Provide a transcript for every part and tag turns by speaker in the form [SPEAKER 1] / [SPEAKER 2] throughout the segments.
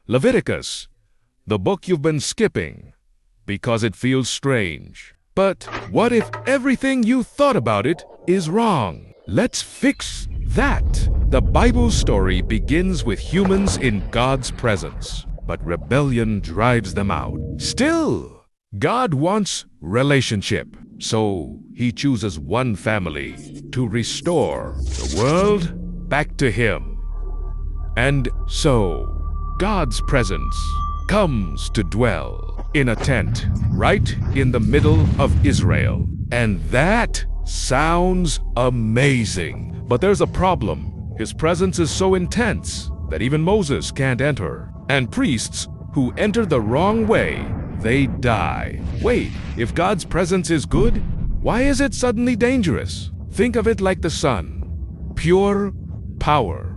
[SPEAKER 1] Leviticus, the book you've been skipping because it feels strange. But what if everything you thought about it is wrong? Let's fix that. The Bible story begins with humans in God's presence, but rebellion drives them out. Still, God wants relationship, so He chooses one family to restore the world back to Him. And so, God's presence comes to dwell in a tent right in the middle of Israel. And that sounds amazing. But there's a problem. His presence is so intense that even Moses can't enter. And priests who enter the wrong way, they die. Wait, if God's presence is good, why is it suddenly dangerous? Think of it like the sun. Pure power.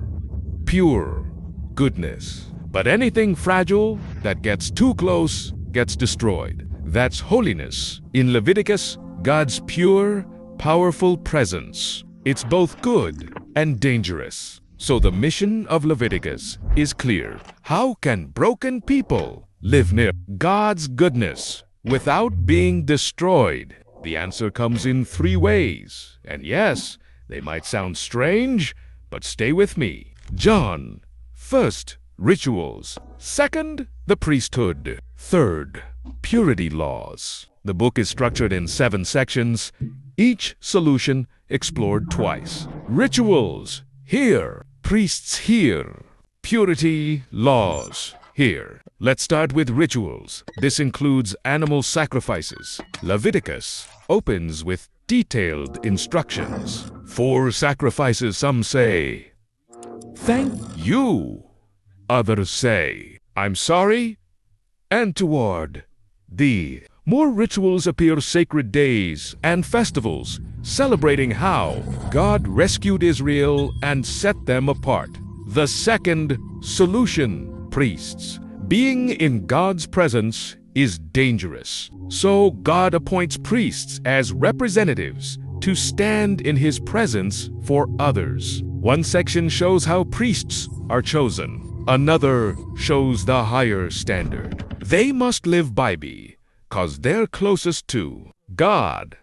[SPEAKER 1] Pure goodness. But anything fragile that gets too close gets destroyed. That's holiness. In Leviticus, God's pure, powerful presence. It's both good and dangerous. So the mission of Leviticus is clear. How can broken people live near God's goodness without being destroyed? The answer comes in 3 ways. And yes, they might sound strange, but stay with me. John. First, rituals. Second, the priesthood. Third, purity laws. The book is structured in 7 sections, each solution explored twice. Rituals, here. Priests, here. Purity laws, here. Let's start with rituals. This includes animal sacrifices. Leviticus opens with detailed instructions. 4 sacrifices, some say. Thank you. Others say, I'm sorry. And toward thee. More rituals appear, sacred days and festivals, celebrating how God rescued Israel and set them apart. The second solution, priests. Being in God's presence is dangerous. So God appoints priests as representatives to stand in His presence for others. One section shows how priests are chosen. Another shows the higher standard. They must live by me, 'cause they're closest to God.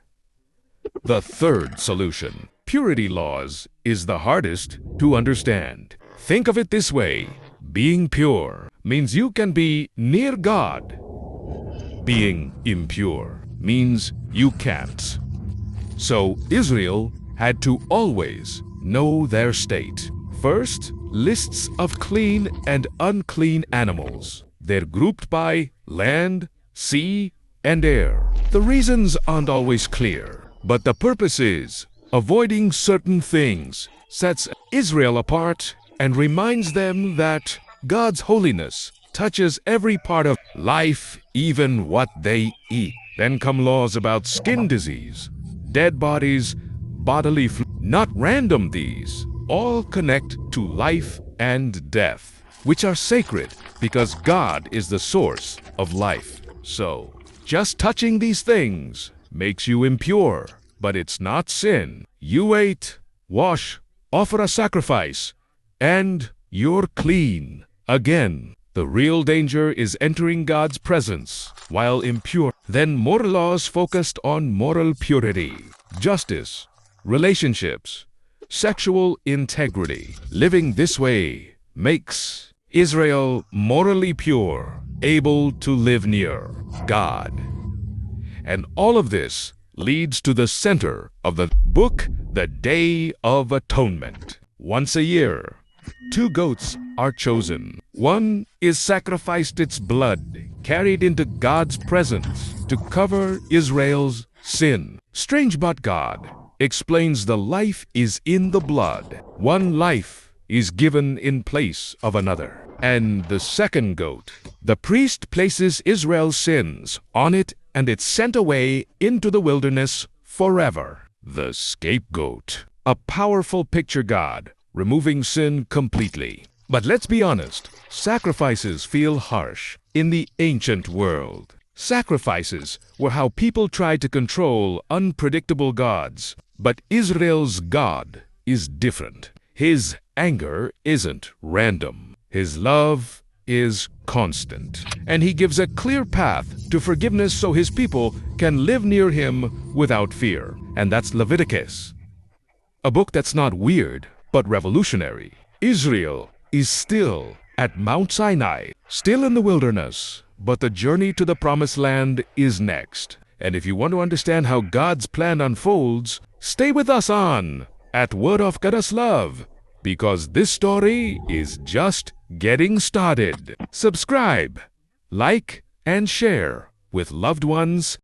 [SPEAKER 1] The third solution, purity laws, is the hardest to understand. Think of it this way. Being pure means you can be near God. Being impure means you can't. So Israel had to always know their state. First, lists of clean and unclean animals. They're grouped by land, sea, and air. The reasons aren't always clear, but the purpose is avoiding certain things sets Israel apart and reminds them that God's holiness touches every part of life, even what they eat. Then come laws about skin disease, dead bodies, bodily fluid. Not random, these all connect to life and death, which are sacred because God is the source of life. So, just touching these things makes you impure, but it's not sin. You wait, wash, offer a sacrifice, and you're clean. Again, the real danger is entering God's presence while impure. Then more laws focused on moral purity, justice, relationships, sexual integrity. Living this way makes Israel morally pure, able to live near God. And all of this leads to the center of the book, the Day of Atonement. Once a year, 2 goats are chosen. One is sacrificed, its blood carried into God's presence to cover Israel's sin. Strange, but God explains the life is in the blood. One life is given in place of another. And the second goat, the priest places Israel's sins on it, and it's sent away into the wilderness forever. The scapegoat, a powerful picture God removing sin completely. But let's be honest, sacrifices feel harsh in the ancient world. Sacrifices were how people tried to control unpredictable gods. But Israel's God is different. His anger isn't random. His love is constant, and he gives a clear path to forgiveness so his people can live near him without fear. And that's Leviticus. A book that's not weird, but revolutionary. Israel is still at Mount Sinai, still in the wilderness, but the journey to the Promised Land is next. And if you want to understand how God's plan unfolds, stay with us on At Word of God's Love, because this story is just getting started. Subscribe, like, and share with loved ones